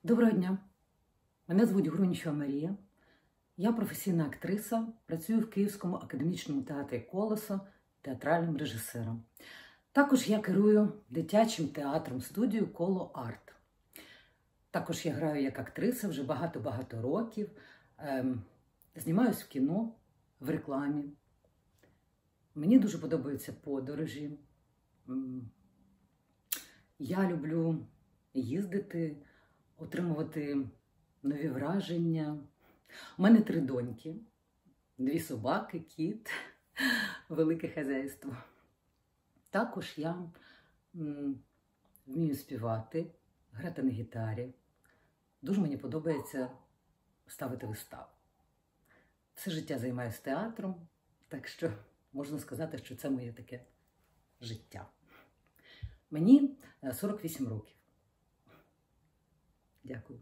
Доброго дня! Мене звуть Грунічева Марія. Я професійна актриса, працюю в Київському академічному театрі «Колесо» театральним режисером. Також я керую дитячим театром-студією «Коло Арт». Також я граю як актриса вже багато-багато років. Знімаюсь в кіно, в рекламі. Мені дуже подобаються подорожі. Я люблю їздити, отримувати нові враження. У мене 3 доньки, 2 собаки, кіт, велике хазяйство. Також я вмію співати, грати на гітарі. Дуже мені подобається ставити вистави. Все життя займаюся театром, так що можна сказати, що це моє таке життя. Мені 48 років. Дякую.